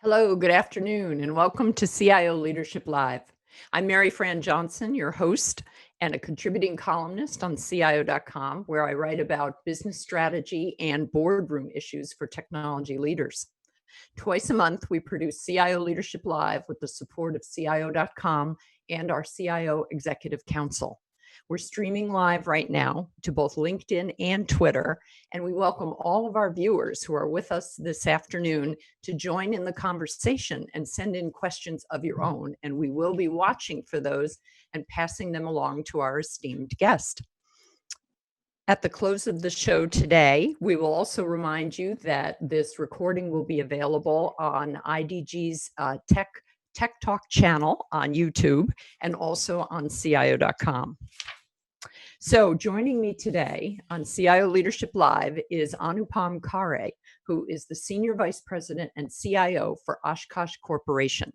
Hello, good afternoon, and welcome to CIO Leadership Live. I'm Mary Fran Johnson, your host and a contributing columnist on CIO.com, where I write about business strategy and boardroom issues for technology leaders. Twice a month, we produce CIO Leadership Live with the support of CIO.com and our CIO Executive Council. We're streaming live right now to both LinkedIn and Twitter, and we welcome all of our viewers who are with us this afternoon to join in the conversation and send in questions of your own, and we will be watching for those and passing them along to our esteemed guest. At the close of the show today, we will also remind you that this recording will be available on IDG's Tech Talk channel on YouTube and also on CIO.com. So joining me today on CIO Leadership Live is Anupam Khare, who is the Senior Vice President and CIO for Oshkosh Corporation.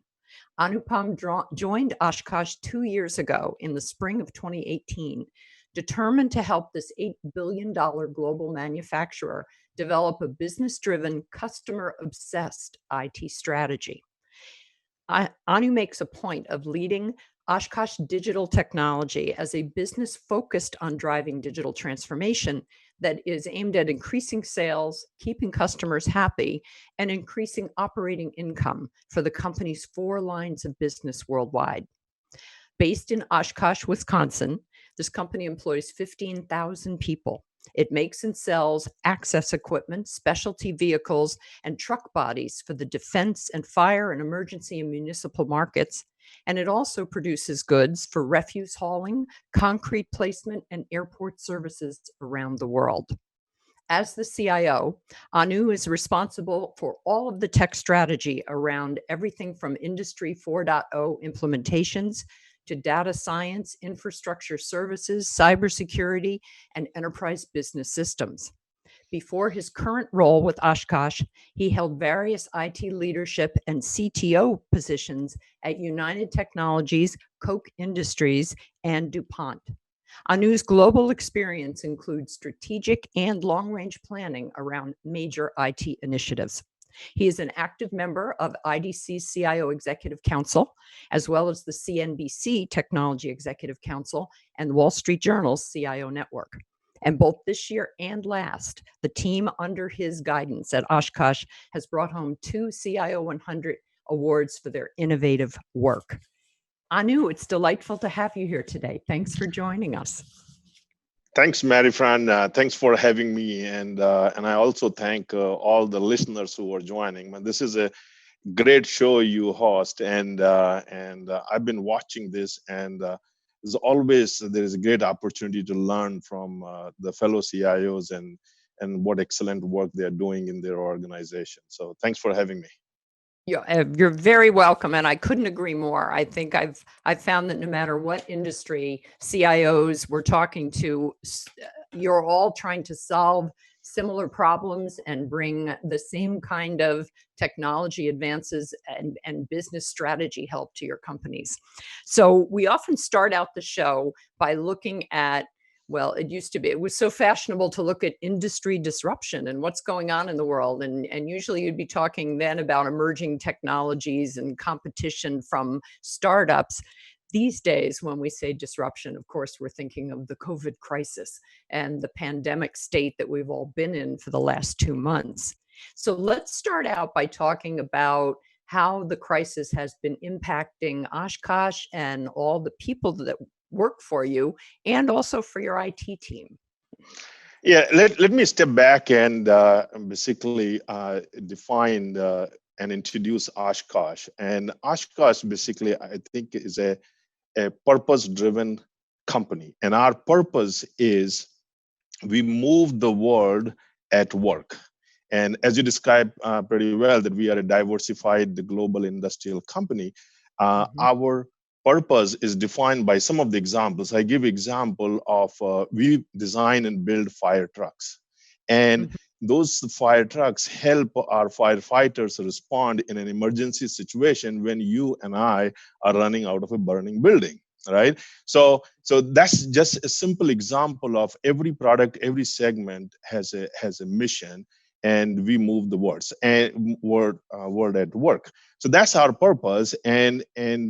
Anupam joined Oshkosh 2 years ago in the spring of 2018, determined to help this $8 billion global manufacturer develop a business-driven, customer-obsessed IT strategy. Anu makes a point of leading Oshkosh Digital Technology as a business focused on driving digital transformation that is aimed at increasing sales, keeping customers happy, and increasing operating income for the company's 4 lines of business worldwide. Based in Oshkosh, Wisconsin, this company employs 15,000 people. It makes and sells access equipment, specialty vehicles, and truck bodies for the defense and fire and emergency and municipal markets. And it also produces goods for refuse hauling, concrete placement, and airport services around the world. As the CIO, Anu is responsible for all of the tech strategy around everything from Industry 4.0 implementations to data science, infrastructure services, cybersecurity, and enterprise business systems. Before his current role with Oshkosh, he held various IT leadership and CTO positions at United Technologies, Koch Industries, and DuPont. Anu's global experience includes strategic and long-range planning around major IT initiatives. He is an active member of IDC's CIO Executive Council, as well as the CNBC Technology Executive Council and the Wall Street Journal's CIO Network. And both this year and last, the team under his guidance at Oshkosh has brought home 2 CIO 100 awards for their innovative work. Anu, it's delightful to have you here today. Thanks for joining us. Thanks, Mary Fran. Thanks for having me, and I also thank all the listeners who are joining. This is a great show you host, and I've been watching this, and there's always there is a great opportunity to learn from the fellow CIOs and what excellent work they're doing in their organization. So thanks for having me. You're very welcome, and I couldn't agree more. I think I've found that no matter what industry CIOs we're talking to, you're all trying to solve similar problems and bring the same kind of technology advances and business strategy help to your companies. So we often start out the show by looking at, well, it was so fashionable to look at industry disruption and what's going on in the world. And usually you'd be talking then about emerging technologies and competition from startups. These days, when we say disruption, of course, we're thinking of the COVID crisis and the pandemic state that we've all been in for the last 2 months. So let's start out by talking about how the crisis has been impacting Oshkosh and all the people that work for you and also for your IT team. Yeah, let me step back and basically define and introduce Oshkosh. And Oshkosh basically, I think, is a purpose-driven company. And our purpose is we move the world at work. And as you described pretty well, that we are a diversified global industrial company, our purpose is defined by some of the examples. I give example of we design and build fire trucks, and those fire trucks help our firefighters respond in an emergency situation when you and I are running out of a burning building, right? So that's just a simple example of every product, every segment has a mission, and we move the words and word at work. So that's our purpose, and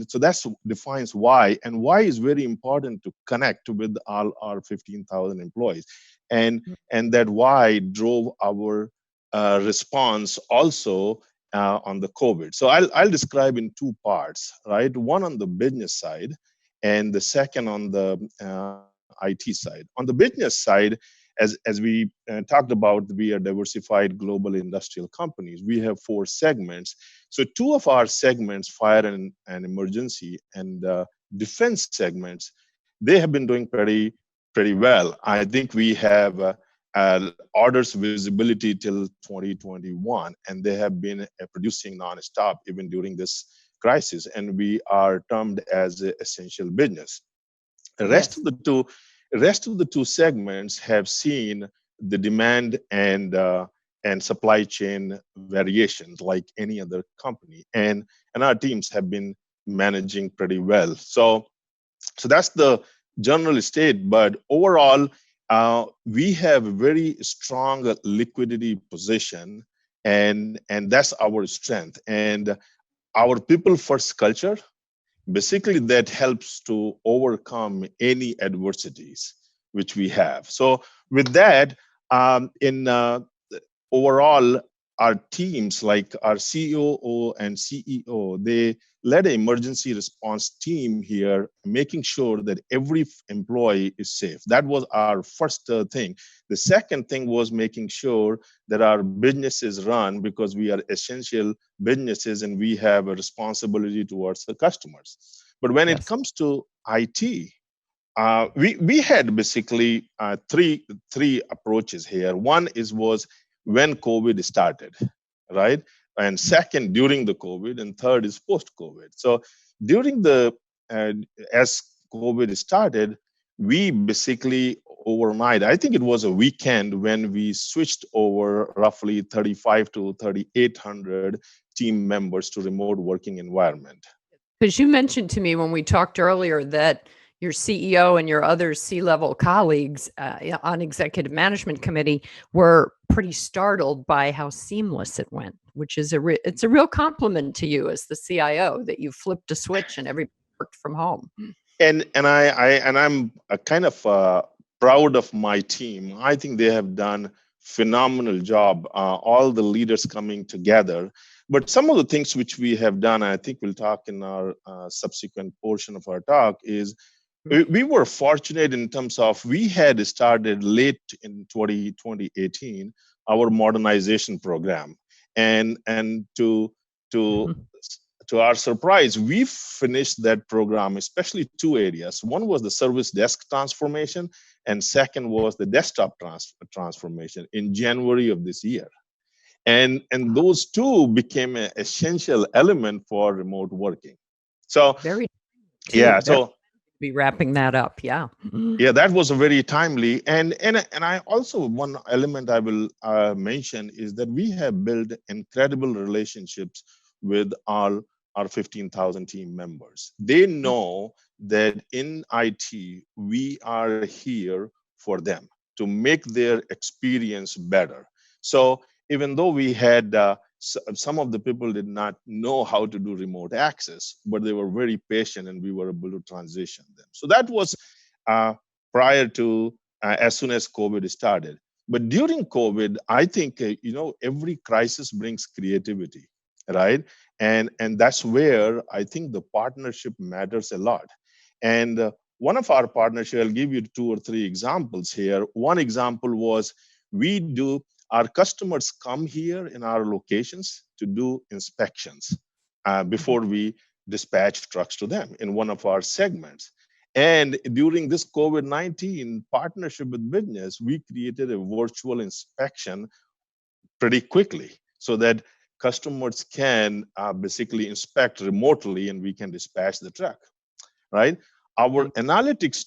so that's defines why. And why is very important to connect with all our 15,000 employees, and that why drove our response also on the COVID. So I'll describe in two parts, right? One on the business side, and the second on the IT side. On the business side, as we talked about, we are diversified global industrial companies. We have four segments. So two of our segments, fire and emergency, and defense segments, they have been doing pretty well. I think we have orders visibility till 2021, and they have been producing nonstop even during this crisis. And we are termed as an essential business. The rest of the two segments have seen the demand and supply chain variations like any other company, and our teams have been managing pretty well. So that's the general state. But overall, we have a very strong liquidity position, and that's our strength. And our people first culture, basically, that helps to overcome any adversities which we have. So with that, in overall, our teams, like our COO and CEO, they led an emergency response team here, making sure that every employee is safe. That was our first thing. The second thing was making sure that our businesses run, because we are essential businesses and we have a responsibility towards the customers. But when it comes to IT, we had basically three approaches here. One was when COVID started, right? And second, during the COVID, and third is post-COVID. So during as COVID started, we basically overnight, I think it was a weekend, when we switched over roughly 35 to 3,800 team members to remote working environment. Because you mentioned to me when we talked earlier that your CEO and your other C-level colleagues on executive management committee were pretty startled by how seamless it went, which is it's a real compliment to you as the CIO that you flipped a switch and everybody worked from home. And I'm kind of proud of my team. I think they have done phenomenal job. All the leaders coming together. But some of the things which we have done, I think we'll talk in our subsequent portion of our talk, is we were fortunate in terms of we had started late in 2018 our modernization program, and to our surprise, we finished that program, especially two areas. One was the service desk transformation, and second was the desktop transformation in January of this year. And those two became an essential element for remote working. So so be wrapping that up. Yeah, that was a very timely. And I also, one element I will mention is that we have built incredible relationships with our 15,000 team members. They know that in IT, we are here for them to make their experience better. So even though we had some of the people did not know how to do remote access, but they were very patient and we were able to transition them. So that was prior to as soon as COVID started. But during COVID, I think, every crisis brings creativity, right? And that's where I think the partnership matters a lot. And one of our partnerships, I'll give you 2 or 3 examples here. One example was our customers come here in our locations to do inspections before we dispatch trucks to them in one of our segments. And during this COVID-19 partnership with business, we created a virtual inspection pretty quickly so that customers can basically inspect remotely and we can dispatch the truck, right? Our analytics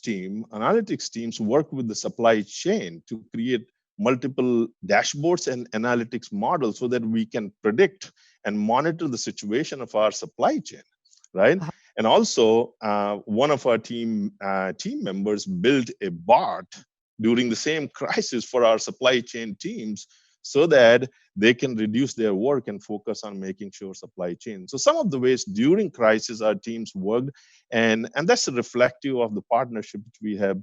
teams work with the supply chain to create multiple dashboards and analytics models so that we can predict and monitor the situation of our supply chain, right? And also, one of our team members built a bot during the same crisis for our supply chain teams so that they can reduce their work and focus on making sure supply chain. So some of the ways during crisis our teams worked, and that's reflective of the partnership which we have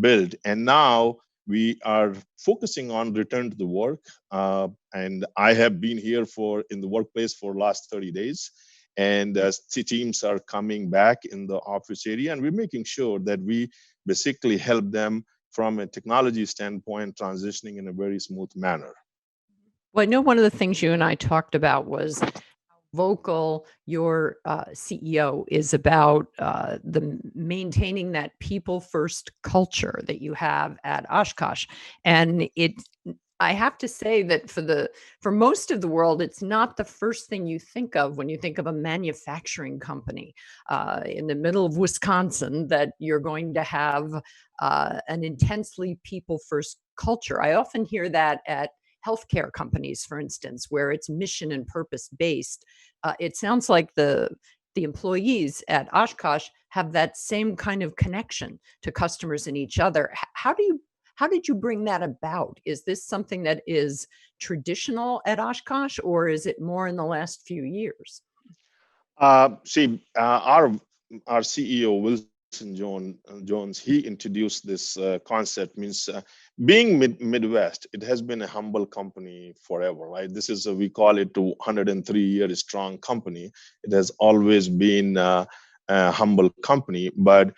built. And now we are focusing on return to the work. And I have been here in the workplace for last 30 days. And teams are coming back in the office area, and we're making sure that we basically help them from a technology standpoint, transitioning in a very smooth manner. Well, I know one of the things you and I talked about was how vocal your CEO is about the maintaining that people first culture that you have at Oshkosh, and I have to say that for most of the world, it's not the first thing you think of when you think of a manufacturing company in the middle of Wisconsin, that you're going to have an intensely people first culture. I often hear that at healthcare companies, for instance, where it's mission and purpose based. It sounds like the employees at Oshkosh have that same kind of connection to customers and each other. How did you bring that about? Is this something that is traditional at Oshkosh, or is it more in the last few years? See, our CEO Wilson Jones, he introduced this concept. Means being Midwest, it has been a humble company forever, right? This is we call it a 103-year strong company. It has always been a humble company, but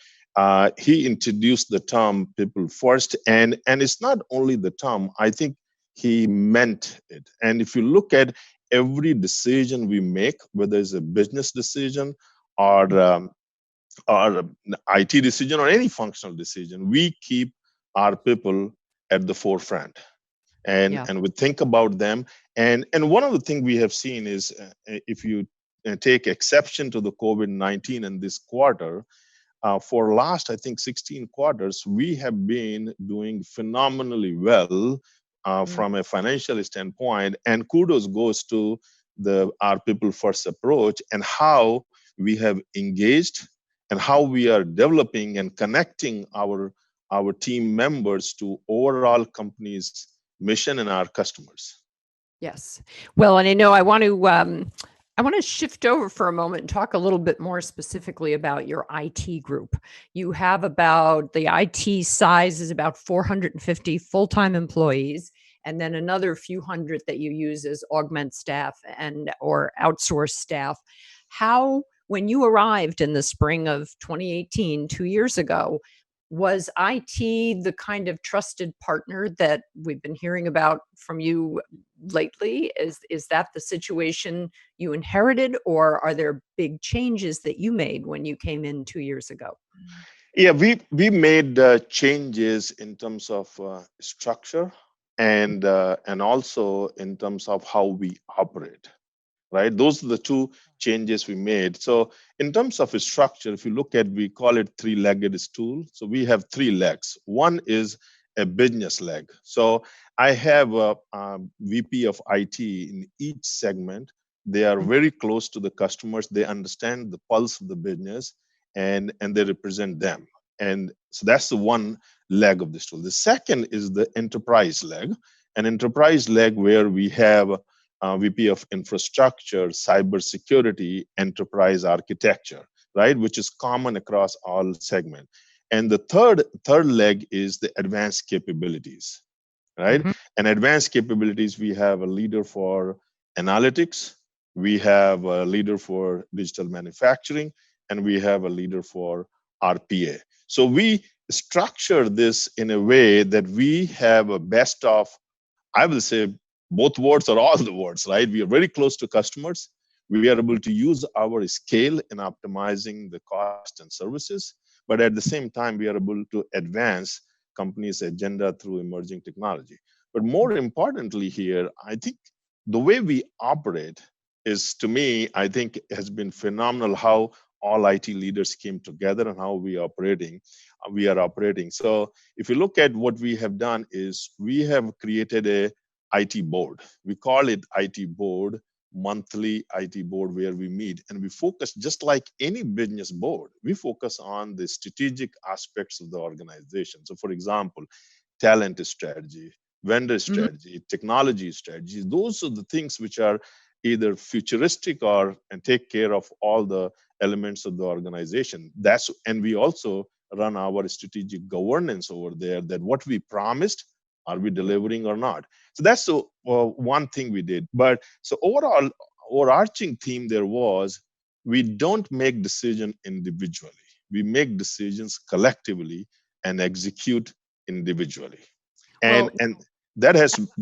he introduced the term "people first," and it's not only the term. I think he meant it. And if you look at every decision we make, whether it's a business decision or an IT decision or any functional decision, we keep our people at the forefront, Yeah. and we think about them. And one of the things we have seen is if you take exception to the COVID-19 in this quarter, for last I think 16 quarters, we have been doing phenomenally well Mm. from a financial standpoint. And kudos goes to the our people first approach and how we have engaged and how we are developing and connecting our team members to overall company's mission and our customers. Yes. Well, and I know I want to shift over for a moment and talk a little bit more specifically about your IT group. You have about the IT size is about 450 full-time employees, and then another few hundred that you use as augment staff and or outsource staff. How, when you arrived in the spring of 2018, 2 years ago, was IT the kind of trusted partner that we've been hearing about from you lately? Is that the situation you inherited, or are there big changes that you made when you came in 2 years ago? Yeah, we made changes in terms of structure and also in terms of how we operate. Right, those are the two changes we made. So in terms of a structure, if you look at, we call it three-legged stool. So we have three legs. One is a business leg. So I have a VP of IT in each segment. They are very close to the customers. They understand the pulse of the business, and they represent them. And so that's the one leg of the stool. The second is the enterprise leg, an enterprise leg where we have VP of infrastructure, cybersecurity, enterprise architecture, right, which is common across all segments. And the third leg is the advanced capabilities, right? Mhm. And advanced capabilities, we have a leader for analytics, we have a leader for digital manufacturing, and we have a leader for RPA. So we structure this in a way that we have a best of, I will say, both words or all the words, right? We are very close to customers. We are able to use our scale in optimizing the cost and services, but at the same time, we are able to advance companies' agenda through emerging technology. But more importantly here, I think the way we operate is, to me, I think has been phenomenal how all IT leaders came together and how we are operating. So if you look at what we have done is we have created a IT board. We call it IT board, monthly IT board, where we meet and we focus, just like any business board, we focus on the strategic aspects of the organization. So for example, talent strategy, vendor Mhm. strategy, technology strategy. Those are the things which are either futuristic or and take care of all the elements of the organization. And we also run our strategic governance over there, that what we promised, are we delivering or not? So that's the one thing we did. But so overall, overarching theme there was, we don't make decision individually. We make decisions collectively and execute individually. And Well,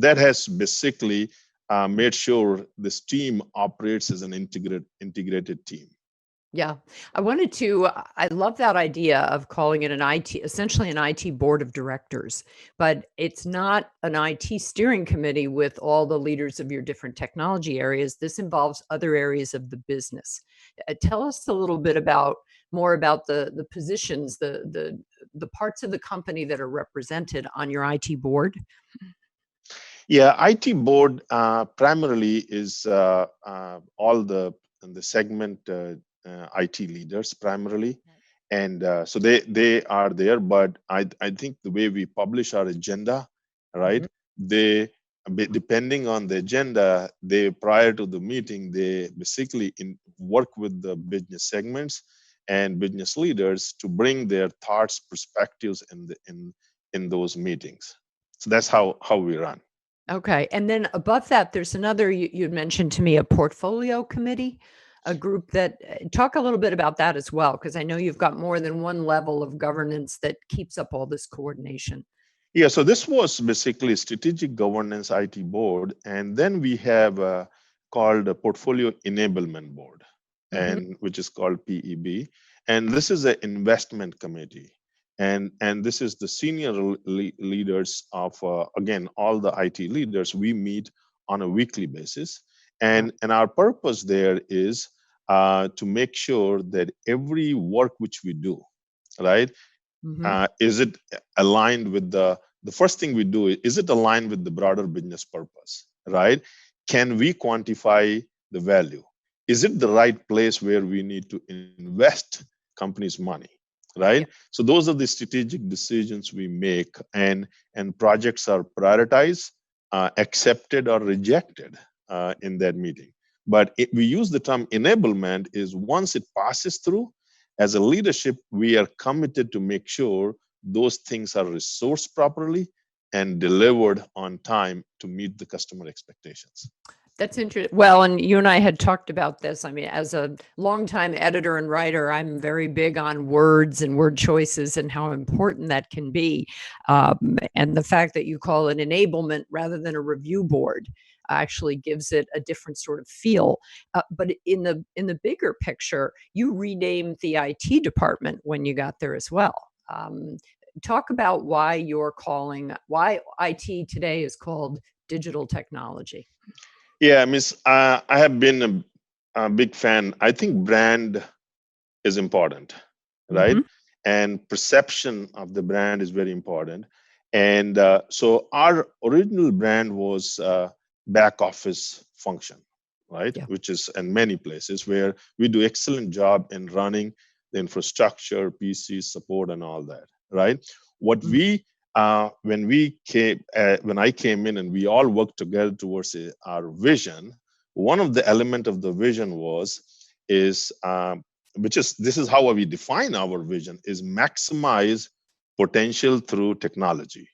that has basically made sure this team operates as an integrated team. yeah, I love that idea of calling it essentially an IT board of directors, but it's not an IT steering committee with all the leaders of your different technology areas. This involves other areas of the business. Tell us a little bit more about the positions, the parts of the company that are represented on your IT board. Yeah, IT board primarily is all the segment IT leaders primarily, and so they are there. But I think the way we publish our agenda, right? Mhm. They depending on the agenda, they prior to the meeting, they basically work with the business segments and business leaders to bring their thoughts, perspectives in those meetings. So that's how we run. Okay, and then above that, there's another you'd mentioned to me, a portfolio committee, a group that talk a little bit about that as well, because I know you've got more than one level of governance that keeps up all this coordination. Yeah, so this was basically strategic governance IT board, and then we have called a portfolio enablement board, Hmm. and which is called PEB, and this is an investment committee, and this is the senior leaders of again all the IT leaders. We meet on a weekly basis, Yeah. and our purpose there is to make sure that every work which we do, right, Hmm. is it aligned with the first thing we do, is it aligned with the broader business purpose, right? Can we quantify the value? Is it the right place where we need to invest company's money, right? Yeah. So those are the strategic decisions we make, and projects are prioritized, accepted or rejected in that meeting. But we use the term enablement is once it passes through, as a leadership, we are committed to make sure those things are resourced properly and delivered on time to meet the customer expectations. That's interesting. Well, and you and I had talked about this. I mean, as a longtime editor and writer, I'm very big on words and word choices and how important that can be. And the fact that you call it enablement rather than a review board actually gives it a different sort of feel. But in the bigger picture, you renamed the IT department when you got there as well. Talk about why IT today is called digital technology. Yeah, Miss, I have been a big fan. I think brand is important, right? Mhm. And perception of the brand is very important. And so our original brand was back office function, right? Yeah. Which is in many places where we do excellent job in running the infrastructure, PC support, and all that, right? What Mhm. we when I came in and we all worked together towards our vision, one of the element of the vision is which is this is how we define our vision, is maximize potential through technology.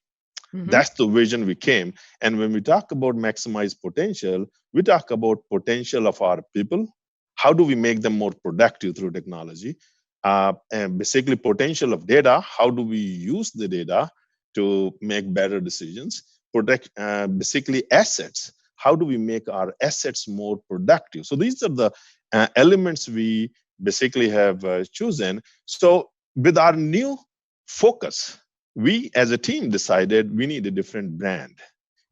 Mhm. That's the vision we came. And when we talk about maximize potential, we talk about potential of our people. How do we make them more productive through technology? And basically potential of data. How do we use the data to make better decisions? Basically assets. How do we make our assets more productive? So these are the elements we basically have chosen. So with our new focus, we as a team decided we need a different brand,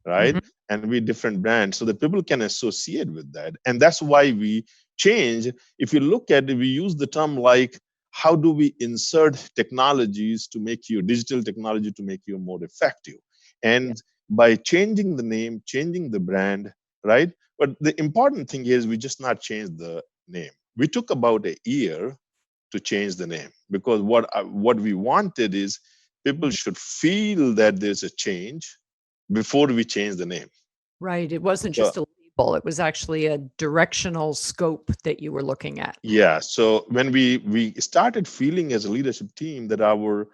right? Mhm. And we different brand so that people can associate with that. And that's why we change. If you look at it, we use the term like, how do we insert technologies to make you digital technology to make you more effective? Yeah. And by changing the name, changing the brand, right? But the important thing is we just not change the name. We took about a year to change the name, because what we wanted is people Mhm. should feel that there's a change, before we changed the name. Right. It wasn't So just a label, it was actually a directional scope that you were looking at. yeah, so when we started feeling as a leadership team that our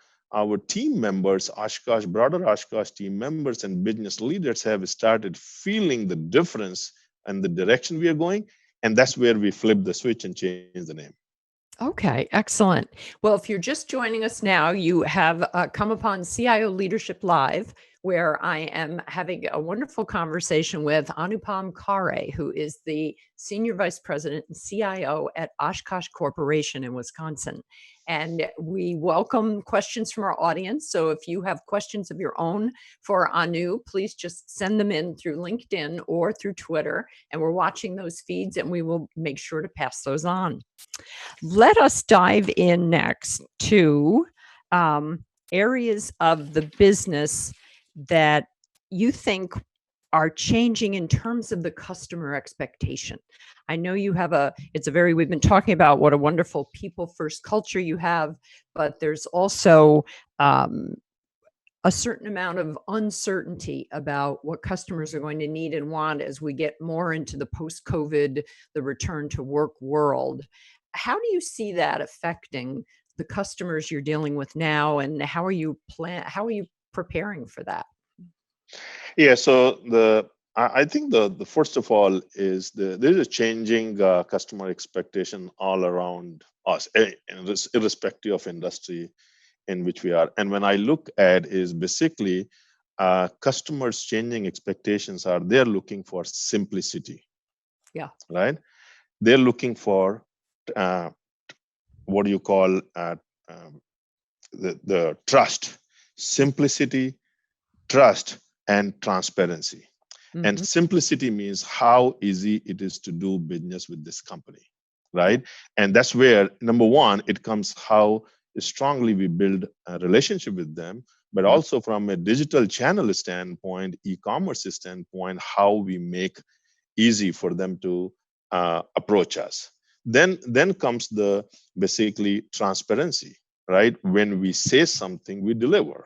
team members, Oshkosh, broader Oshkosh team members and business leaders have started feeling the difference and the direction we are going, and that's where we flipped the switch and changed the name. Okay, excellent. Well, if you're just joining us now, you have come upon CIO Leadership Live, where I am having a wonderful conversation with Anupam Khare, who is the Senior Vice President and CIO at Oshkosh Corporation in Wisconsin. And we welcome questions from our audience. So if you have questions of your own for Anu, please just send them in through LinkedIn or through Twitter. And we're watching those feeds and we will make sure to pass those on. Let us dive in next to areas of the business that you think are changing in terms of the customer expectation. I know you have we've been talking about what a wonderful people first culture you have, but there's also a certain amount of uncertainty about what customers are going to need and want as we get more into the post-COVID, the return to work world. How do you see that affecting the customers you're dealing with now, and how are you preparing for that? Yeah, so I think the first of all is there's a changing customer expectation all around us, irrespective of industry in which we are. And when I look at is basically customers changing expectations are they're looking for simplicity. Yeah. Right. They're looking for what do you call the trust, simplicity, trust, and transparency. And simplicity means how easy it is to do business with this company, right? And that's where, number one, it comes how strongly we build a relationship with them, but also from a digital channel standpoint, e-commerce standpoint, how we make easy for them to approach us. Then comes the basically transparency, right? When we say something, we deliver,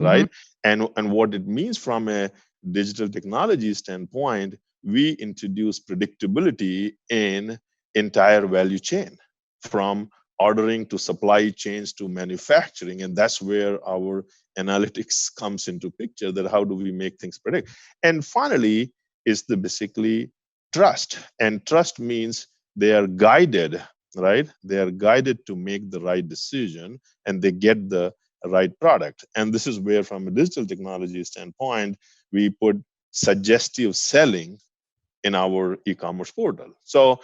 right? And what it means from a digital technology standpoint, we introduce predictability in entire value chain, from ordering to supply chains to manufacturing. And that's where our analytics comes into picture, that how do we make things predict. And finally is the basically trust. And trust means they are guided, right? They are guided to make the right decision and they get the right product. And this is where, from a digital technology standpoint, we put suggestive selling in our e-commerce portal. So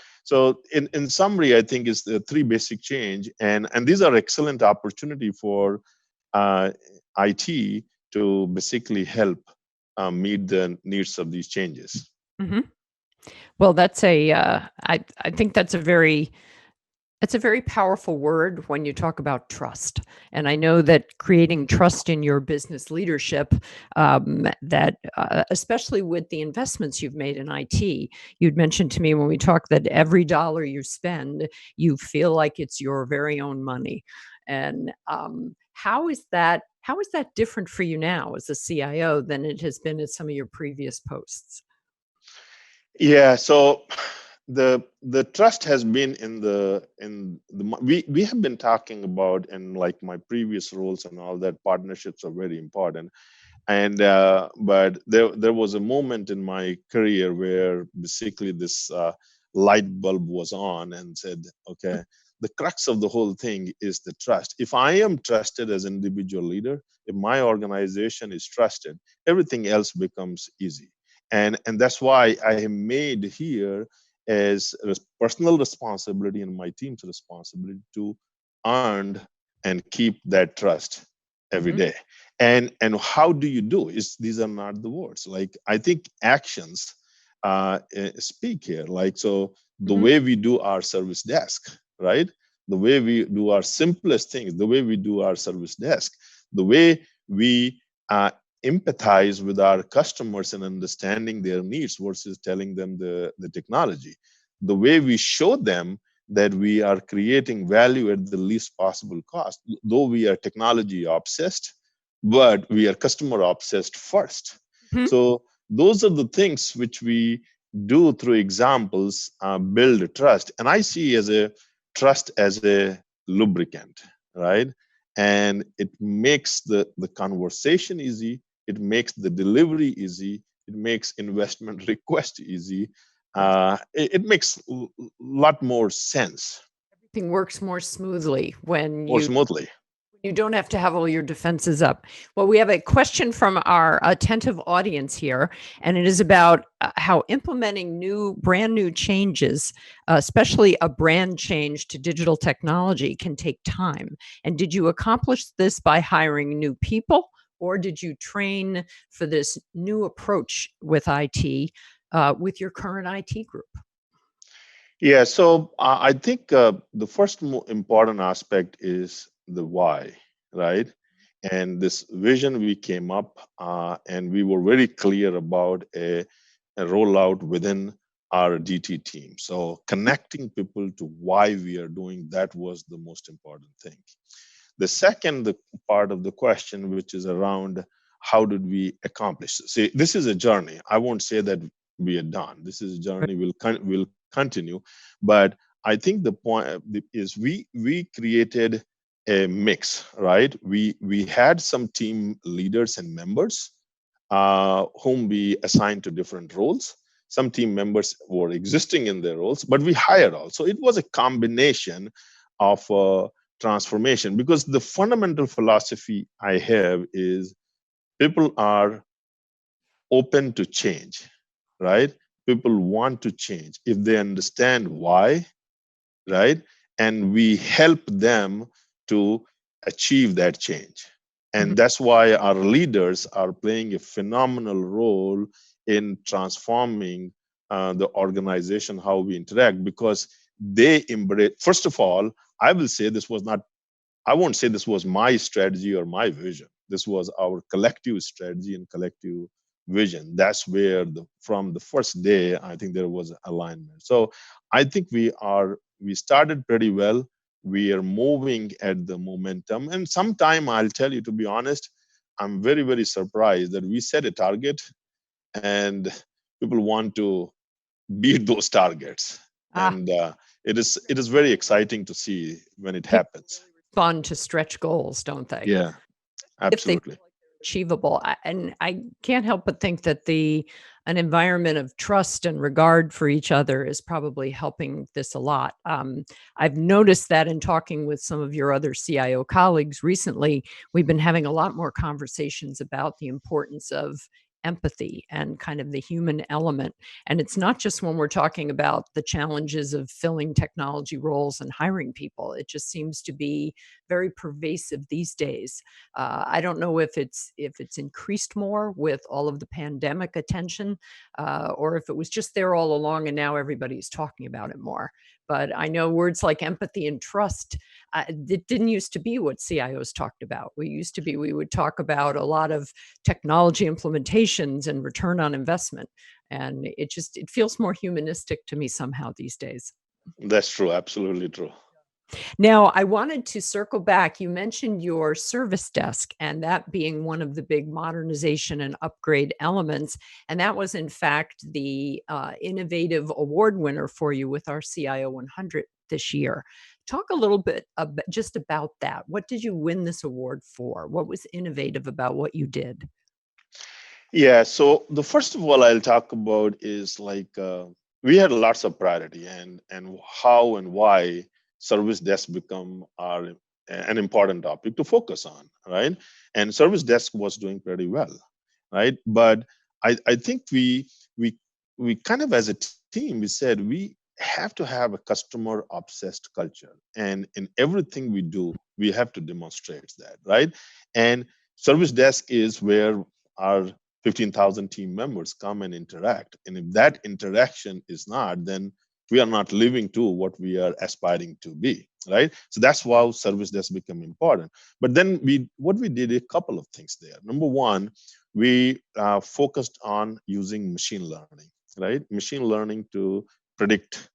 in summary, I think is the three basic change, and these are excellent opportunity for IT to basically help meet the needs of these changes. Well, that's I think that's a very powerful word when you talk about trust. And I know that creating trust in your business leadership, especially with the investments you've made in IT, you'd mentioned to me when we talked that every dollar you spend, you feel like it's your very own money. And how is that different for you now as a CIO than it has been at some of your previous posts? Yeah, so the trust has been we have been talking about in like my previous roles and all that, partnerships are very important. And but there was a moment in my career where basically this light bulb was on and said, okay, the crux of the whole thing is the trust. If I am trusted as an individual leader, if my organization is trusted, everything else becomes easy. And that's why I have made here as a personal responsibility and my team's responsibility to earn and keep that trust every day. And how do you do is these are not the words. Like, I think actions speak here. Like, so the way we do our service desk, right? The way we do our simplest things, the way we do our service desk, the way we empathize with our customers and understanding their needs versus telling them the technology, the way we show them that we are creating value at the least possible cost, though we are technology obsessed, but we are customer obsessed first. Mhm. So those are the things which we do through examples, build trust. And I see as a trust as a lubricant, right? And it makes the conversation easy. It makes the delivery easy. It makes investment request easy. Yes. It makes a lot more sense, Everything works more smoothly when more you smoothly. don't have to have all your defenses up. Well, we have a question from our attentive audience here, and it is about how implementing brand new changes, especially a brand change to digital technology, can take time. And did you accomplish this by hiring new people, or did you train for this new approach with IT with your current IT group? Yeah, so I think the first important aspect is the why, right? And this vision we came up and we were very clear about a rollout within our DT team. So connecting people to why we are doing that was the most important thing. The second part of the question, which is around how did we accomplish this? See, this is a journey. I won't say that we are done. This is a journey. Will continue, but I think the point is we created a mix, right? We had some team leaders and members whom we assigned to different roles. Some team members were existing in their roles, but we hired also. It was a combination of transformation because the fundamental philosophy I have is people are open to change, right? People want to change if they understand why, right? And we help them to achieve that change. Mhm. And that's why our leaders are playing a phenomenal role in transforming the organization, how we interact, because they embrace, first of all, I will say this was not, I won't say this was my strategy or my vision. This was our collective strategy and collective vision. That's where from the first day, I think there was alignment. So I think we started pretty well. We are moving at the momentum. And sometime I'll tell you, to be honest, I'm very, very surprised that we set a target and people want to beat those targets. Ah, And it is very exciting to see when it people happens. respond to stretch goals, don't they? Yeah, If they feel absolutely. like they're achievable. And I can't help but think that an environment of trust and regard for each other is probably helping this a lot. I've noticed that in talking with some of your other CIO colleagues recently, we've been having a lot more conversations about the importance of empathy and kind of the human element. And it's not just when we're talking about the challenges of filling technology roles and hiring people. It just seems to be very pervasive these days. I don't know if it's increased more with all of the pandemic attention, or if it was just there all along and now everybody's talking about it more. But I know words like empathy and trust. It didn't used to be what CIOs talked about. We would talk about a lot of technology implementations and return on investment, and it feels more humanistic to me somehow these days. That's true. Absolutely true. Now, I wanted to circle back. You mentioned your service desk and that being one of the big modernization and upgrade elements. And that was, in fact, the innovative award winner for you with our CIO 100 this year. Talk a little bit just about that. What did you win this award for? What was innovative about what you did? Yeah. So the first of all I'll talk about is like we had lots of priority and how and why service desk become an important topic to focus on, right? And service desk was doing pretty well, right? But I think we we kind of as a team we said we have to have a customer obsessed culture, and in everything we do we have to demonstrate that, right? And service desk is where our 15,000 team members come and interact. And if that interaction is not, then we are not living to what we are aspiring to be, right? So that's why service desk become important. But then what we did a couple of things there. Number one, we focused on using machine learning, right? Machine learning to predict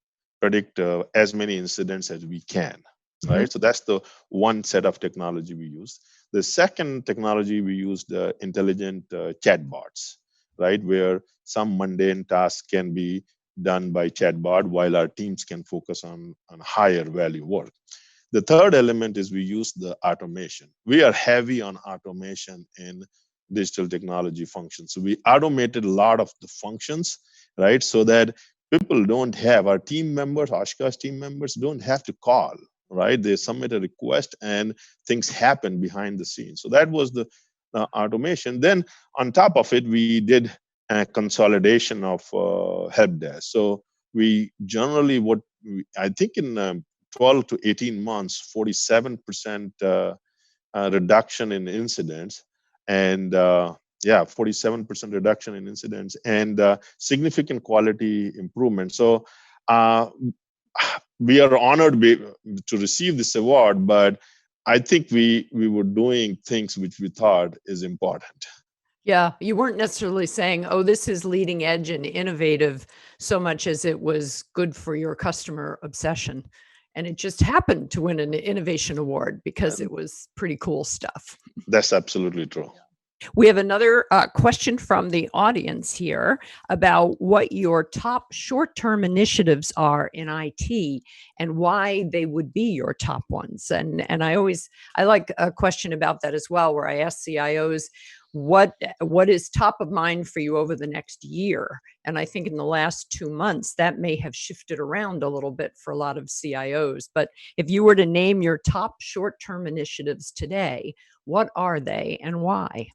as many incidents as we can, Mhm. right? So that's the one set of technology we use. The second technology we used intelligent chatbots, right? Where some mundane tasks can be done by chatbot while our teams can focus on higher value work. The third element is we use the automation. We are heavy on automation in digital technology functions. So we automated a lot of the functions, right? So that people don't have, our team members, Oshkosh team members don't have to call, right? They submit a request and things happen behind the scenes. So that was the automation. Then on top of it, we did a consolidation of help desk. So we generally, I think in 12 to 18 months, 47% reduction in incidents, and yeah, 47% reduction in incidents, and significant quality improvement. So uh, we are honored to receive this award, but I think we were doing things which we thought is important. Yeah, you weren't necessarily saying, "Oh, this is leading edge and innovative," so much as it was good for your customer obsession. And it just happened to win an innovation award because it And was pretty cool stuff. that's absolutely true. We have another question from the audience here about what your top short-term initiatives are in IT and why they would be your top ones. And I like a question about that as well, where I ask CIOs what is top of mind for you over the next year. And I think in the last 2 months that may have shifted around a little bit for a lot of CIOs. But if you were to name your top short-term initiatives today, what are they and why?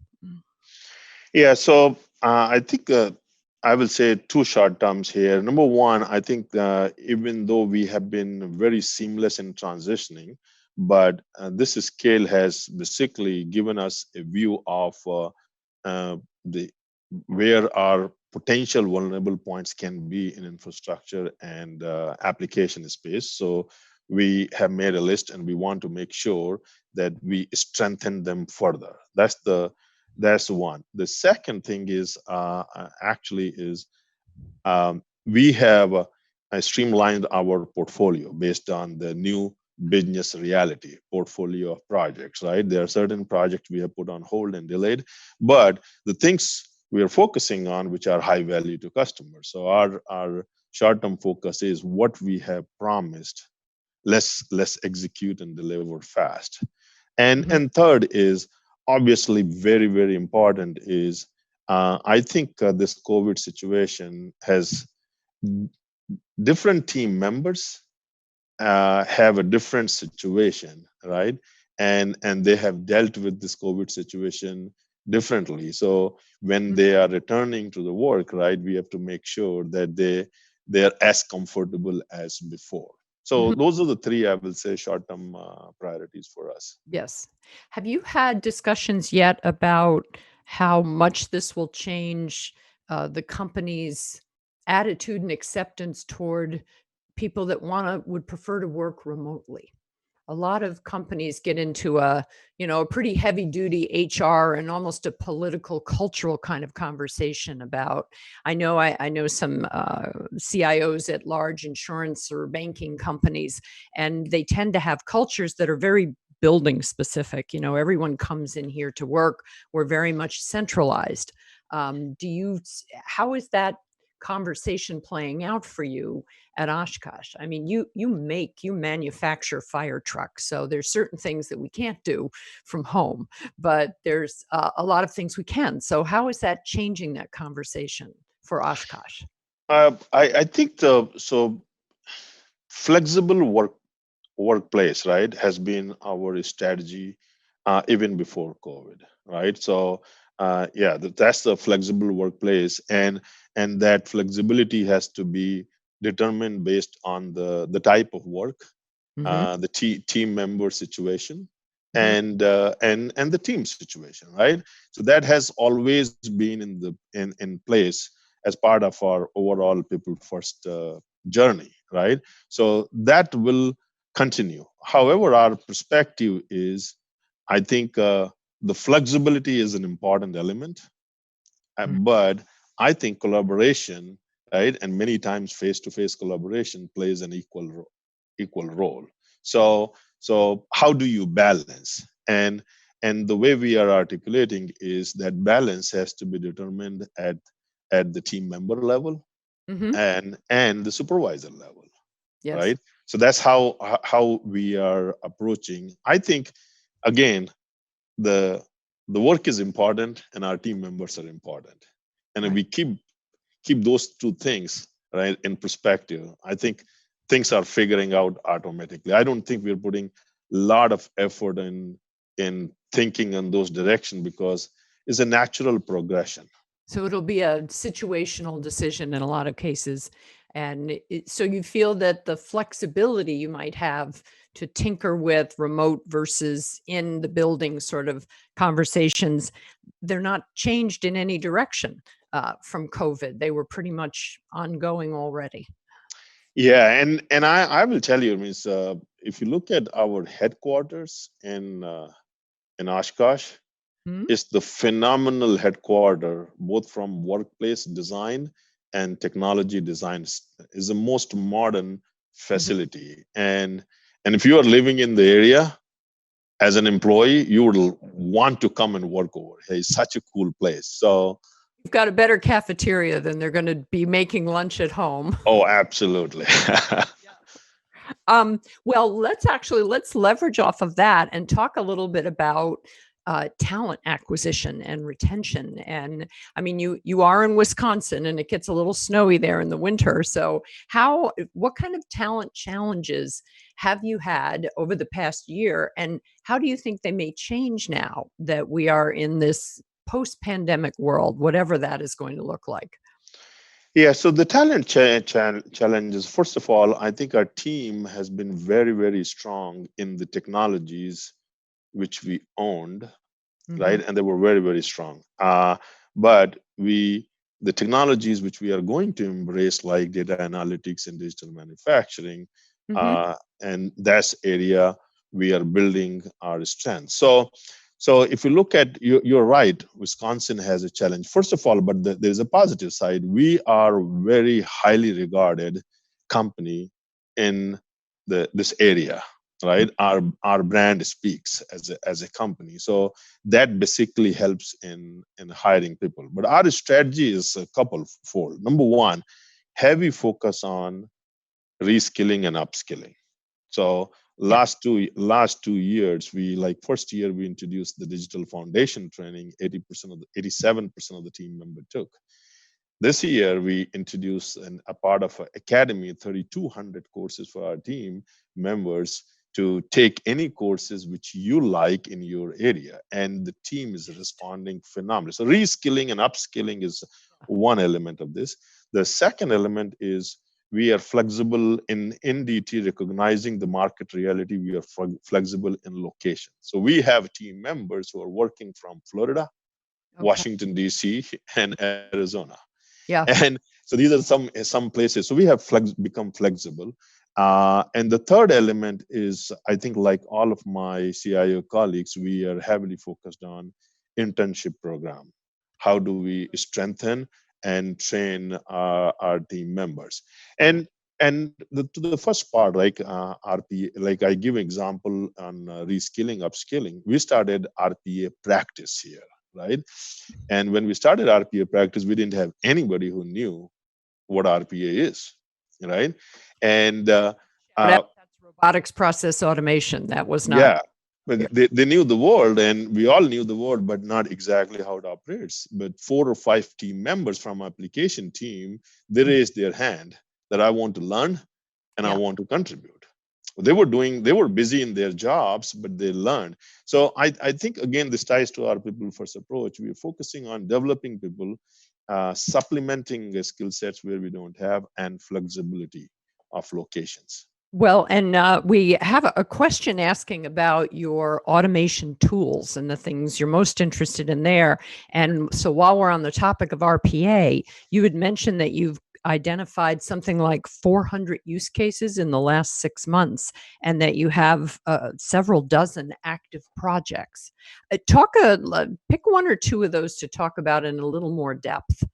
Yeah, so I think I will say two short terms here. Number one, I think even though we have been very seamless in transitioning, but this scale has basically given us a view of the where our potential vulnerable points can be in infrastructure and application space. So we have made a list, and we want to make sure that we strengthen them further. That's one. The second thing is actually is we have streamlined our portfolio based on the new business reality portfolio of projects, right? There are certain projects we have put on hold and delayed, but the things we are focusing on, which are high value to customers. So our short-term focus is what we have promised. Let's execute and deliver fast. Mhm. And third is obviously very important is I think this COVID situation has different team members have a different situation, right? And they have dealt with this COVID situation differently. So when they are returning to the work, right, we have to make sure that they are as comfortable as before. So Mhm. those are the three, I will say, short-term priorities for us. Yes. Have you had discussions yet about how much this will change the company's attitude and acceptance toward people that would prefer to work remotely? A lot of companies get into a pretty heavy duty HR and almost a political cultural kind of conversation about. I know some CIOs at large insurance or banking companies, and they tend to have cultures that are very building specific. Everyone comes in here to work. We're very much centralized. How is that conversation playing out for you at Oshkosh? I mean, you manufacture fire trucks, so there's certain things that we can't do from home, but there's a lot of things we can. So how is that changing that conversation for Oshkosh? I think flexible workplace, right, has been our strategy even before COVID, right? So yeah, that's the flexible workplace, and that flexibility has to be determined based on the type of work, Hmm. team member situation, Hmm. and the team situation, right? So that has always been in place as part of our overall people first journey, right? So that will continue. However, our perspective is, I think the flexibility is an important element, but I think collaboration, right, and many times face-to-face collaboration plays an equal role. So how do you balance? And the way we are articulating is that balance has to be determined at at the team member level Hmm. and the supervisor level, Yes. right? So that's how we are approaching. I think again, the the work is important and our team members are important, and if Right. we keep those two things right in perspective, I think things are figuring out automatically. I don't think we're putting a lot of effort in thinking in those directions because it's a natural progression. So it'll be a situational decision in a lot of cases. And so you feel that the flexibility you might have to tinker with remote versus in the building sort of conversations, they're not changed in any direction from COVID. They were pretty much ongoing already. Yeah, and I will tell you, means if you look at our headquarters in Oshkosh, Hmm? it's the phenomenal headquarter, both from workplace design and technology design. Is the most modern Hmm. facility, and if you are living in the area as an employee, you would want to come and work over. Hey, it's such a cool place. So, You've got a better cafeteria than they're going to be making lunch at home. oh, absolutely. Well, let's leverage off of that and talk a little bit about talent acquisition and retention. And I mean, you are in Wisconsin, and it gets a little snowy there in the winter. So, what kind of talent challenges have you had over the past year, and how do you think they may change now that we are in this post-pandemic world, whatever that is going to look like? Yeah, so the talent challenges, first of all, I think our team has been very, very strong in the technologies which we owned, Hmm. right? And they were very, very strong. But the technologies which we are going to embrace, like data analytics and digital manufacturing, Hmm. uh, and that's area we are building our strength. So if you look at, you're right, Wisconsin has a challenge. First of all, but there's a positive side. We are very highly regarded company in this area, right? Our brand speaks as a company, so that basically helps in hiring people. But our strategy is a couple fold. Number one, heavy focus on reskilling and upskilling. So Yeah. last two years, we like first year we introduced the digital foundation training. 87% of the team member took. This year, we introduced a part of an academy, 3,200 courses for our team members to take any courses which you like in your area. And the team is responding phenomenally. So reskilling and upskilling is one element of this. The second element is we are flexible in NDT, recognizing the market reality. We are flexible in location. So we have team members who are working from Florida, Okay. Washington, D.C., and Arizona. Yeah. And so these are some places, so we have become flexible. And the third element is, I think, like all of my CIO colleagues, we are heavily focused on internship program. How do we strengthen and train our team members? And to the first part, like RPA, like I give example on reskilling, upskilling, we started RPA practice here, right? And when we started RPA practice, we didn't have anybody who knew what RPA is, right? And Shout out, uh, that's robotics process automation. That was not. yeah, Yeah. but they knew the world, and we all knew the world, but not exactly how it operates. But 4 or 5 team members from application team, they raised their hand that I want to learn and I Yeah. want to contribute. They were busy in their jobs, but they learned. So I think again, this ties to our people first approach. We are focusing on developing people, supplementing the skill sets where we don't have, and flexibility of locations. Well, and we have a question asking about your automation tools and the things you're most interested in there. And so while we're on the topic of RPA, you had mentioned that you've identified something like 400 use cases in the last 6 months, and that you have several dozen active projects. Pick one or two of those to talk about in a little more depth,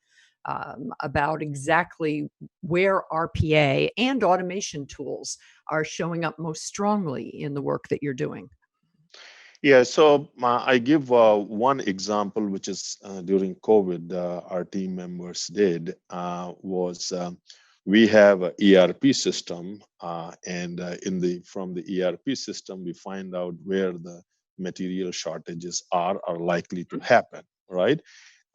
about exactly where RPA and automation tools are showing up most strongly in the work that you're doing. Yeah, so I give one example, which is during COVID, our team members did was we have a ERP system, and in the from the ERP system, we find out where the material shortages are likely to happen, right?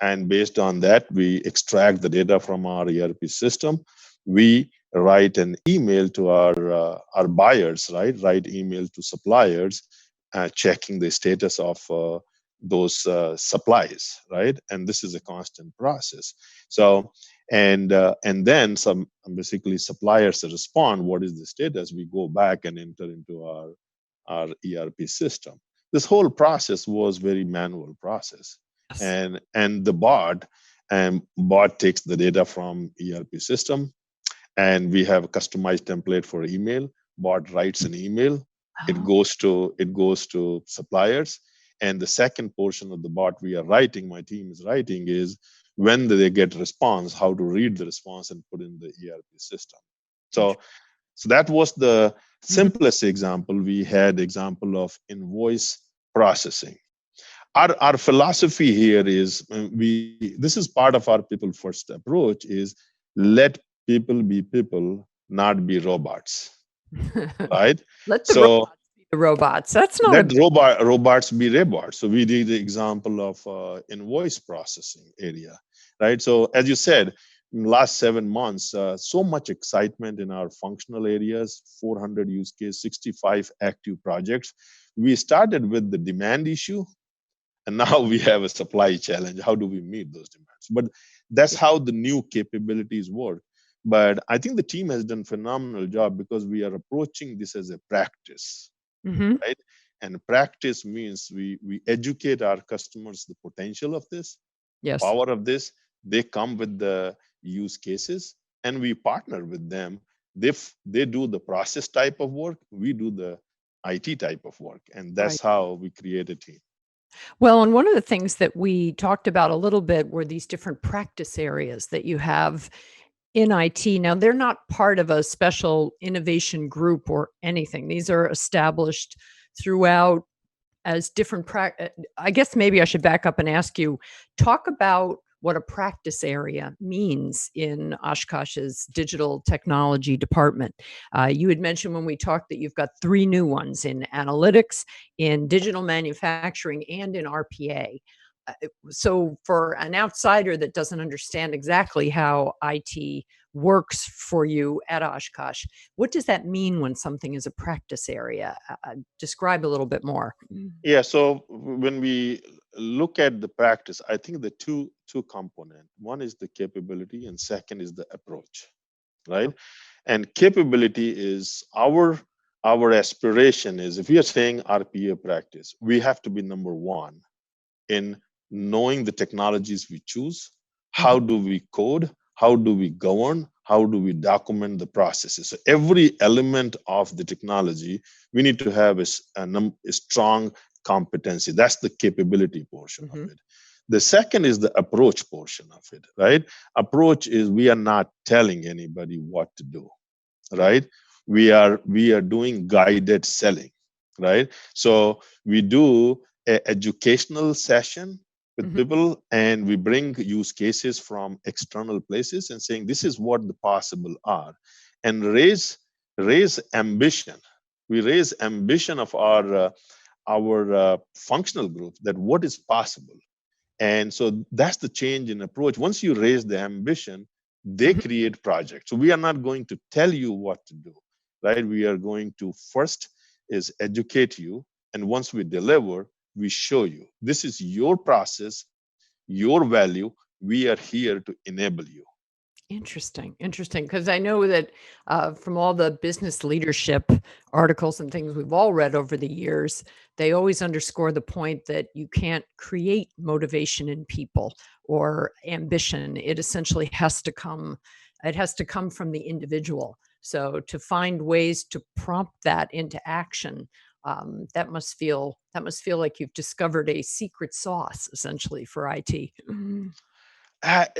And based on that, we extract the data from our ERP system. We write an email to our buyers, right? Write email to suppliers, checking the status of those supplies, right? And this is a constant process. So, and then some basically suppliers respond. What is the status? We go back and enter into our ERP system. This whole process was very manual process, Yes. and the bot takes the data from ERP system, and we have a customized template for email. Bot writes an email, Oh, it goes to suppliers, and the second portion of the bot we are writing, my team is writing, is when they get response, how to read the response and put in the ERP system. interesting. So that was the Mhm. simplest example. We had example of invoice processing. Our philosophy here is we this is part of our people first approach is let people be people, not be robots, right? Let the So robots be the robots. That's not a let bad. robots be robots. So we did the example of invoice processing area, right? So as you said, in the last 7 months, so much excitement in our functional areas, 400 use case, 65 active projects. We started with the demand issue, and now we have a supply challenge. How do we meet those demands? But that's how the new capabilities work. But I think the team has done phenomenal job because we are approaching this as a practice, Mhm. right? And practice means we educate our customers the potential of this, the Yes. power of this. They come with the use cases, and we partner with them. They do the process type of work, we do the IT type of work, and that's Right. how we create a team. Well, and one of the things that we talked about a little bit were these different practice areas that you have in IT. Now, they're not part of a special innovation group or anything. These are established throughout as different I guess maybe I should back up and ask you, talk about what a practice area means in Oshkosh's digital technology department. You had mentioned when we talked that you've got 3 new ones in analytics, in digital manufacturing, and in RPA. So for an outsider that doesn't understand exactly how IT works for you at Oshkosh, what does that mean when something is a practice area? Describe a little bit more. Yeah, so when we look at the practice, I think the two component. One is the capability, and second is the approach, right? And capability is our aspiration is if we are saying RPA practice, we have to be number one in knowing the technologies we choose. Mhm. How do we code? How do we govern? How do we document the processes? So every element of the technology, we need to have a strong competency. That's the capability portion of Mhm. it. The second is the approach portion of it, right? Approach is we are not telling anybody what to do, Right. right? We are doing guided selling, right? So we do a educational session with Mhm. people, and we bring use cases from external places and saying this is what the possible are, and raise ambition. We raise ambition of our functional group, that what is possible. And so that's the change in approach. Once you raise the ambition, they Mhm. create projects. So we are not going to tell you what to do, right? We are going to first is educate you. And once we deliver, we show you this is your process, your value. We are here to enable you. Interesting, interesting. Because I know that from all the business leadership articles and things we've all read over the years, they always underscore the point that you can't create motivation in people or ambition. It essentially has to come. It has to come from the individual. So to find ways to prompt that into action, that must feel like you've discovered a secret sauce, essentially, for IT.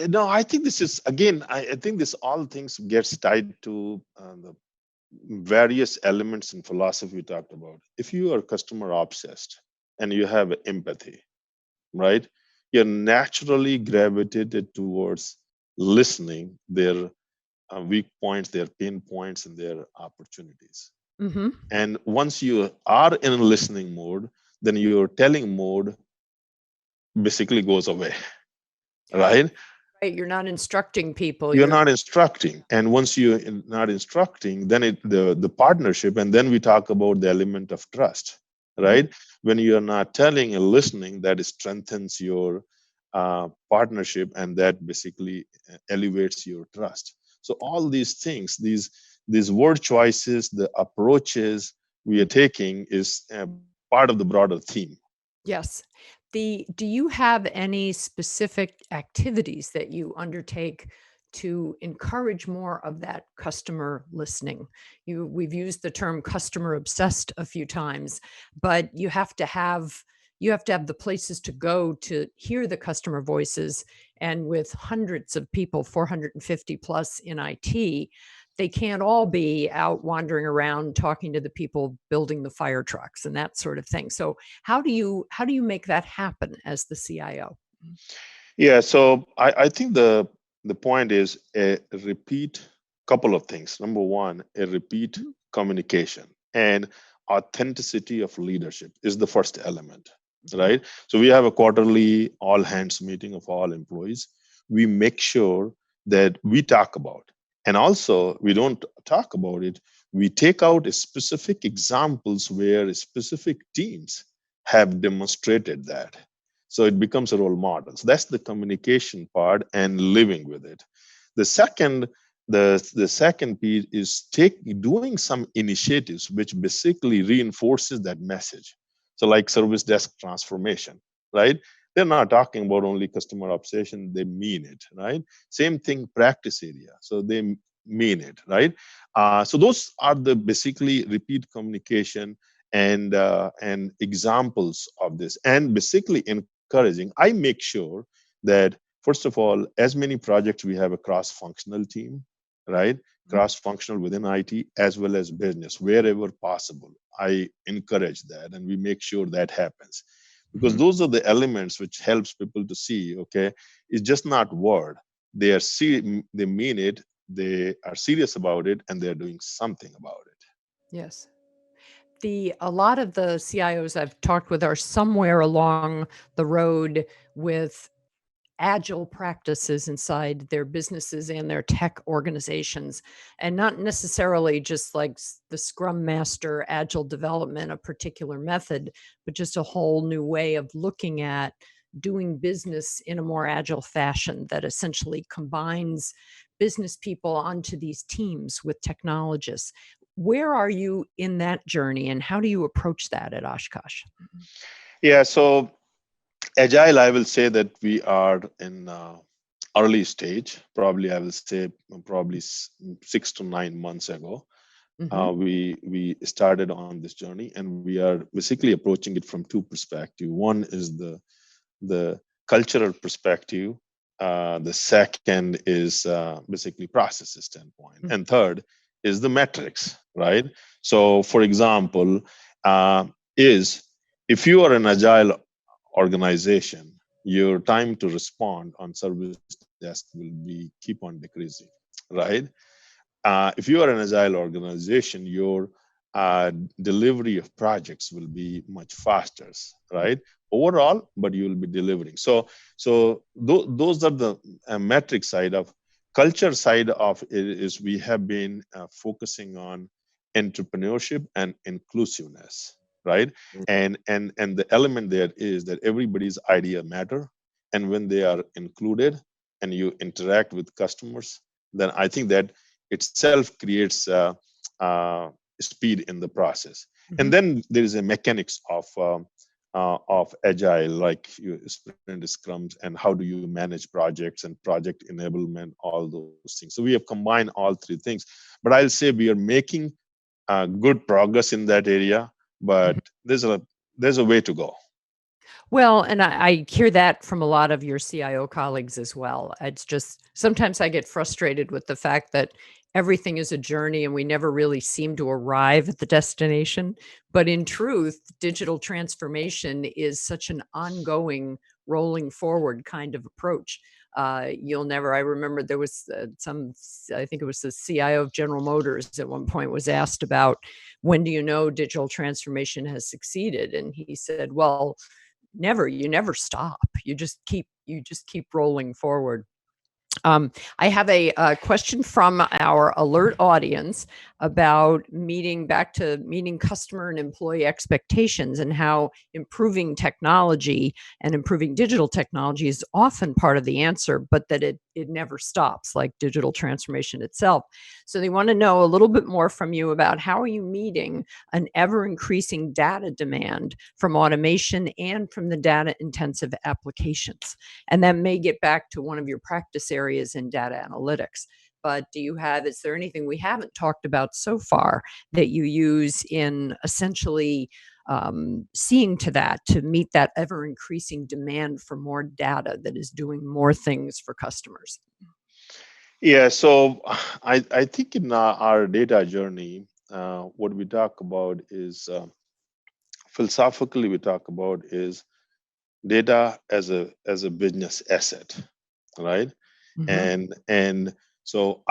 No, I think this is again. I think this all things gets tied to the various elements in philosophy we talked about. If you are customer obsessed, and you have empathy, right? You're naturally gravitated towards listening their weak points, their pain points, and their opportunities. Hmm. And once you are in listening mode, then your telling mode basically goes away, right? Right. You're not instructing people. You're You're not instructing, and once you're not instructing, then the partnership, and then we talk about the element of trust, Mhm. right? When you're not telling and listening, that strengthens your partnership, and that basically elevates your trust. So all these things, these word choices, the approaches we are taking is part of the broader theme. Yes. Do you have any specific activities that you undertake to encourage more of that customer listening? We've used the term customer obsessed a few times, but you have to have the places to go to hear the customer voices. And with hundreds of people, 450 plus in IT, they can't all be out wandering around talking to the people building the fire trucks and that sort of thing. So how do you make that happen as the CIO? Yeah, so I think the point is a repeat couple of things. Number one, a repeat Mhm. communication and authenticity of leadership is the first element, Mhm. right? So we have a quarterly all hands meeting of all employees. We make sure that we talk about, and also we don't talk about it. We take out specific examples where specific teams have demonstrated that, so it becomes a role model. So that's the communication part and living with it. The second, the second piece is doing some initiatives which basically reinforces that message. So like service desk transformation, right? They're not talking about only customer obsession, they mean it, right? Same thing, practice area. So they mean it, right? So those are the basically repeat communication and examples of this, and basically encouraging. I make sure that first of all, as many projects we have a cross-functional team, right? Cross-functional within IT as well as business, wherever possible. I encourage that, and we make sure that happens, because Mhm. those are the elements which helps people to see. Okay, it's just not word. They mean it. They are serious about it, and they're doing something about it. Yes. A lot of the CIOs I've talked with are somewhere along the road with agile practices inside their businesses and their tech organizations, and not necessarily just like the scrum master agile development, a particular method, but just a whole new way of looking at doing business in a more agile fashion that essentially combines business people onto these teams with technologists. Where are you in that journey, and how do you approach that at Oshkosh? Yeah, so agile, I will say that we are in early stage. Probably, I will say probably 6 to 9 months ago. Hmm. We started on this journey, and we are basically approaching it from two perspectives. One is the cultural perspective. The second is basically processes standpoint, and third is the metrics, right? So, for example, is if you are an agile organization, your time to respond on service desk will be keep on decreasing, right? If you are an agile organization, your delivery of projects will be much faster, right? Overall, but you will be delivering. So those are the metric side of. Culture side of it is we have been focusing on entrepreneurship and inclusiveness, right? And the element there is that everybody's idea matter, and when they are included and you interact with customers, then I think that itself creates speed in the process. And Hmm. then there is a mechanics of agile, like you sprint scrums, and how do you manage projects and project enablement, all those things. So we have combined all three things. But I'll say we are making good progress in that area, but there's a way to go. Well, and I hear that from a lot of your CIO colleagues as well. It's just sometimes I get frustrated with the fact that everything is a journey and we never really seem to arrive at the destination. But in truth, digital transformation is such an ongoing, rolling forward kind of approach. You'll never, I remember there was I think it was the CIO of General Motors at one point was asked about when do you know digital transformation has succeeded? And he said, well, never, you never stop. You just keep rolling forward. I have a question from our alert audience about meeting customer and employee expectations, and how improving technology and improving digital technology is often part of the answer, but that it never stops, like digital transformation itself. So they want to know a little bit more from you about how are you meeting an ever increasing data demand from automation and from the data intensive applications. And that may get back to one of your practice areas in data analytics. But is there anything we haven't talked about so far that you use in essentially seeing to that, to meet that ever increasing demand for more data that is doing more things for customers? Yeah, so I think in our data journey, what we talk about is philosophically we talk about is data as a business asset, right? Hmm. And so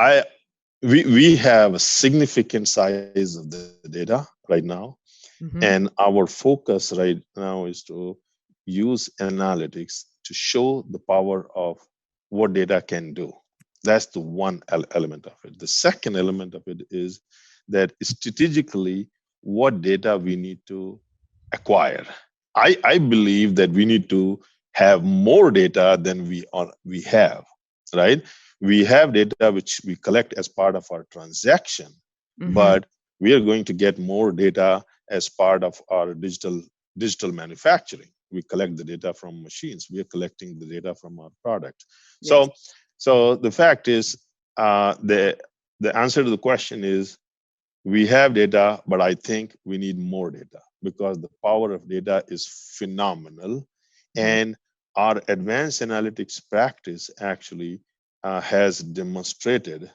we have a significant size of the data right now, Hmm. and our focus right now is to use analytics to show the power of what data can do. That's the one element of it. The second element of it is that strategically what data we need to acquire. I believe that we need to have more data than we have, right? We have data which we collect as part of our transaction, Hmm. but we are going to get more data as part of our digital manufacturing. We collect the data from machines. We are collecting the data from our product. Yes. So the fact is, the answer to the question is we have data, but I think we need more data because the power of data is phenomenal. Mhm. And our advanced analytics practice actually has demonstrated,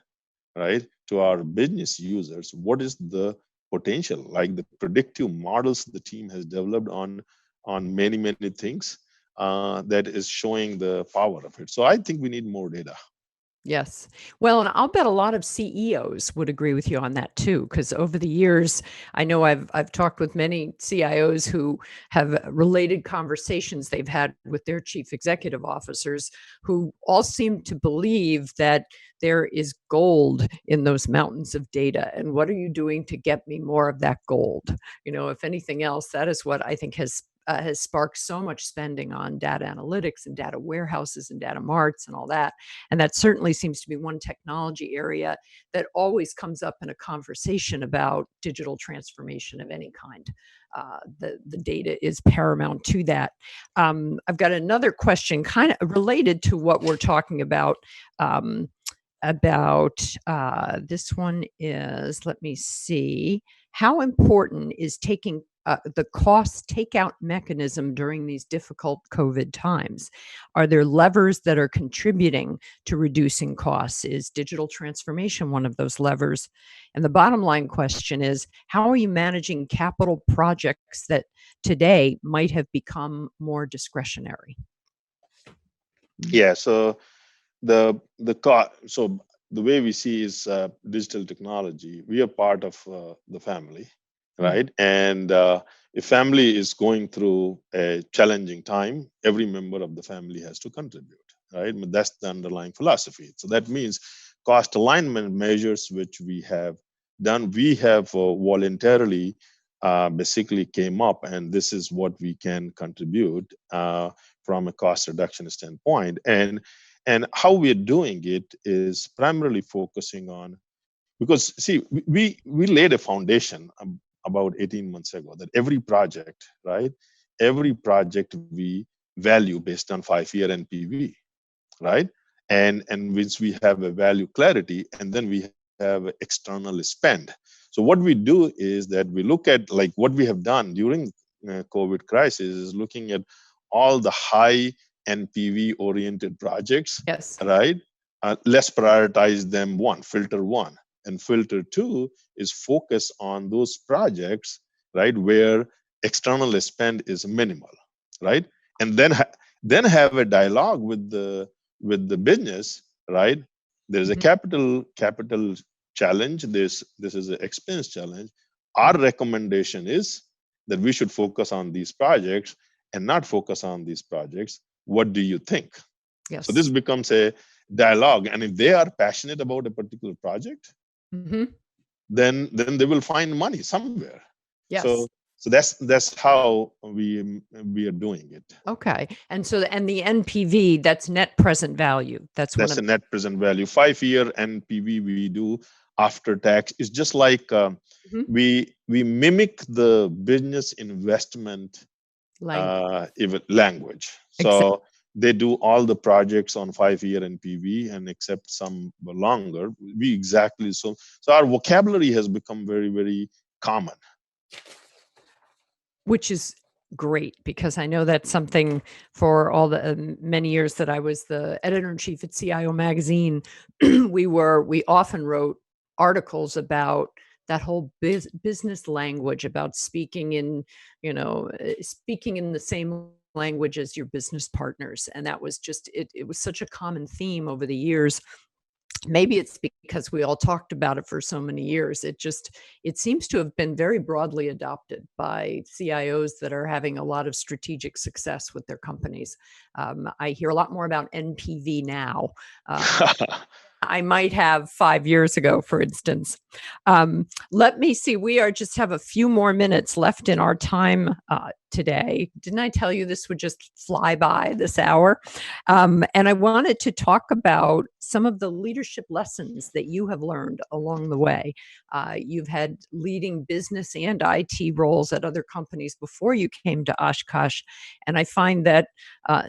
right, to our business users what is the potential, like the predictive models the team has developed on many things that is showing the power of it. So I think we need more data. Yes. Well, and I'll bet a lot of CEOs would agree with you on that too, because over the years, I know I've talked with many CIOs who have related conversations they've had with their chief executive officers, who all seem to believe that there is gold in those mountains of data. And what are you doing to get me more of that gold? If anything else, that is what I think has sparked so much spending on data analytics and data warehouses and data marts and all that. And that certainly seems to be one technology area that always comes up in a conversation about digital transformation of any kind. The data is paramount to that. I've got another question kind of related to what we're talking about. This one is, let me see, how important is taking the cost takeout mechanism during these difficult COVID times? Are there levers that are contributing to reducing costs? Is digital transformation one of those levers? And the bottom line question is, how are you managing capital projects that today might have become more discretionary? Yeah, so so the way we see is digital technology. We are part of the family, Mhm. right? And if family is going through a challenging time, every member of the family has to contribute, right? But that's the underlying philosophy. So that means cost alignment measures which we have done, we have voluntarily basically came up, and this is what we can contribute from a cost reduction standpoint. And how we're doing it is primarily focusing on, because see, we laid a foundation about 18 months ago that every project, right, every project we value based on 5-year NPV, right? And once we have a value clarity, and then we have external spend. So what we do is that we look at, like, what we have done during COVID crisis is looking at all the high NPV oriented projects, Yes. right? Let's prioritize them. One, filter one. And filter two is focus on those projects, right, where external spend is minimal, right? And then have a dialogue with the business, right? There's a capital challenge. This is an expense challenge. Our recommendation is that we should focus on these projects and not focus on these projects. What do you think? Yes. So this becomes a dialogue, and if they are passionate about a particular project, then they will find money somewhere. Yes. So that's how we are doing it. Okay. And so the NPV, that's net present value. That's a net present value. 5-year NPV we do after tax. It's just like we mimic the business investment language. So they do all the projects on 5-year NPV, and except some longer, we exactly so our vocabulary has become very, very common. Which is great, because I know that's something for all the many years that I was the editor-in-chief at CIO Magazine. we often wrote articles about that whole business language, about speaking in the same language as your business partners. And that was just, it was such a common theme over the years. Maybe it's because we all talked about it for so many years. It seems to have been very broadly adopted by CIOs that are having a lot of strategic success with their companies. I hear a lot more about NPV now. I might have 5 years ago, for instance. Let me see. We just have a few more minutes left in our time today. Didn't I tell you this would just fly by this hour? And I wanted to talk about some of the leadership lessons that you have learned along the way. You've had leading business and IT roles at other companies before you came to Oshkosh. And I find that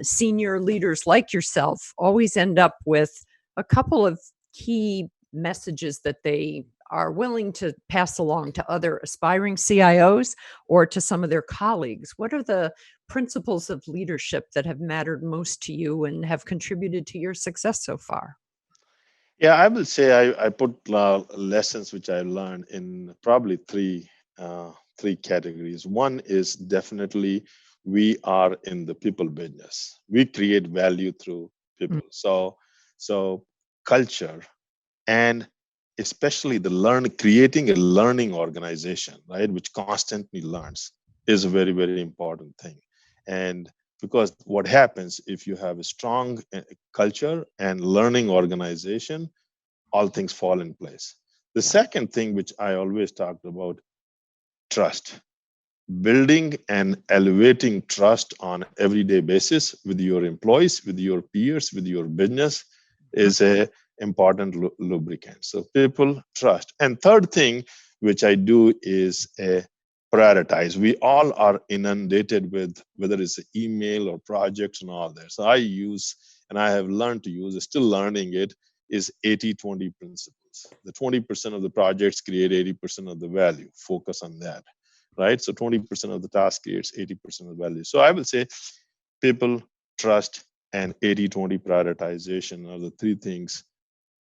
senior leaders like yourself always end up with a couple of key messages that they are willing to pass along to other aspiring CIOs or to some of their colleagues. What are the principles of leadership that have mattered most to you and have contributed to your success so far? Yeah, I will say I put lessons which I learned in probably three categories. One is definitely we are in the people business. We create value through people. So culture, and especially creating a learning organization, right, which constantly learns, is a very, very important thing. And because what happens if you have a strong culture and learning organization, all things fall in place. The second thing, which I always talked about, trust. Building and elevating trust on everyday basis with your employees, with your peers, with your business is a important lubricant. So people, trust. And third thing which I do is prioritize. We all are inundated with whether it's email or projects and all that. So I use, and I have learned to use, still learning it, is 80-20 principles. The 20% of the projects create 80% of the value. Focus on that, right? So 20% of the task creates 80% of the value. So I will say people, trust, and 80-20 prioritization are the three things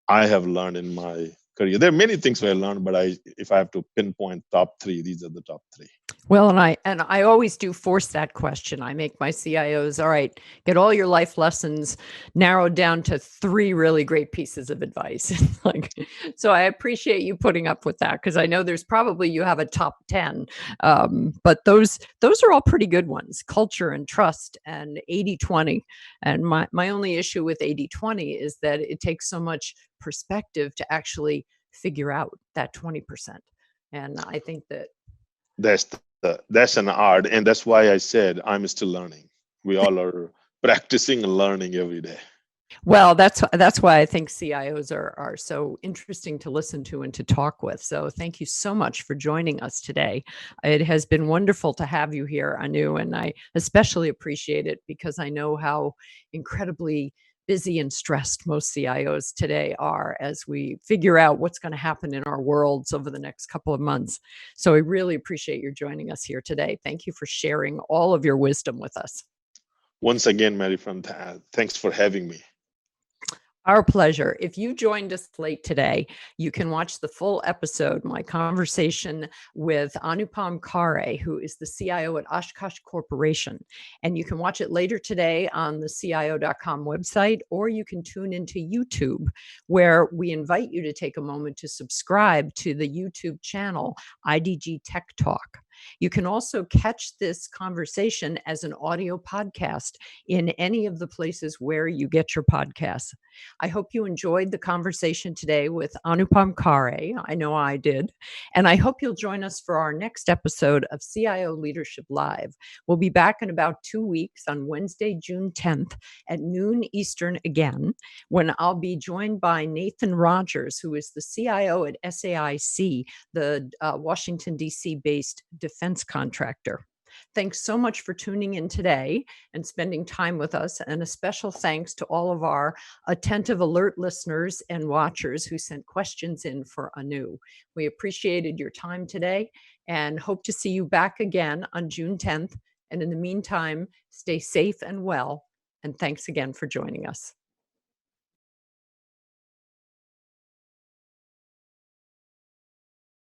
I have learned in my career. There are many things I learned, but if I have to pinpoint top three, these are the top three. Well, and I always do force that question. I make my CIOs, all right, get all your life lessons narrowed down to 3 really great pieces of advice. So I appreciate you putting up with that, because I know there's probably you have a top 10, but those are all pretty good ones: culture and trust and 80-20. And my only issue with 80-20 is that it takes so much perspective to actually figure out that 20%. And I think that's an art, and that's why I said I'm still learning. We all are practicing and learning every day. Well, that's why I think CIOs are so interesting to listen to and to talk with. So thank you so much for joining us today. It has been wonderful to have you here, Anu, and I especially appreciate it because I know how incredibly busy and stressed most CIOs today are as we figure out what's going to happen in our worlds over the next couple of months. So I really appreciate your joining us here today. Thank you for sharing all of your wisdom with us. Once again, Mary Fran, thanks for having me. Our pleasure. If you joined us late today, you can watch the full episode, my conversation with Anupam Khare, who is the CIO at Oshkosh Corporation. And you can watch it later today on the CIO.com website, or you can tune into YouTube, where we invite you to take a moment to subscribe to the YouTube channel, IDG Tech Talk. You can also catch this conversation as an audio podcast in any of the places where you get your podcasts. I hope you enjoyed the conversation today with Anupam Khare. I know I did. And I hope you'll join us for our next episode of CIO Leadership Live. We'll be back in about 2 weeks on Wednesday, June 10th at noon Eastern again, when I'll be joined by Nathan Rogers, who is the CIO at SAIC, the Washington, D.C. based defense contractor. Thanks so much for tuning in today and spending time with us. And a special thanks to all of our attentive alert listeners and watchers who sent questions in for Anu. We appreciated your time today and hope to see you back again on June 10th. And in the meantime, stay safe and well. And thanks again for joining us.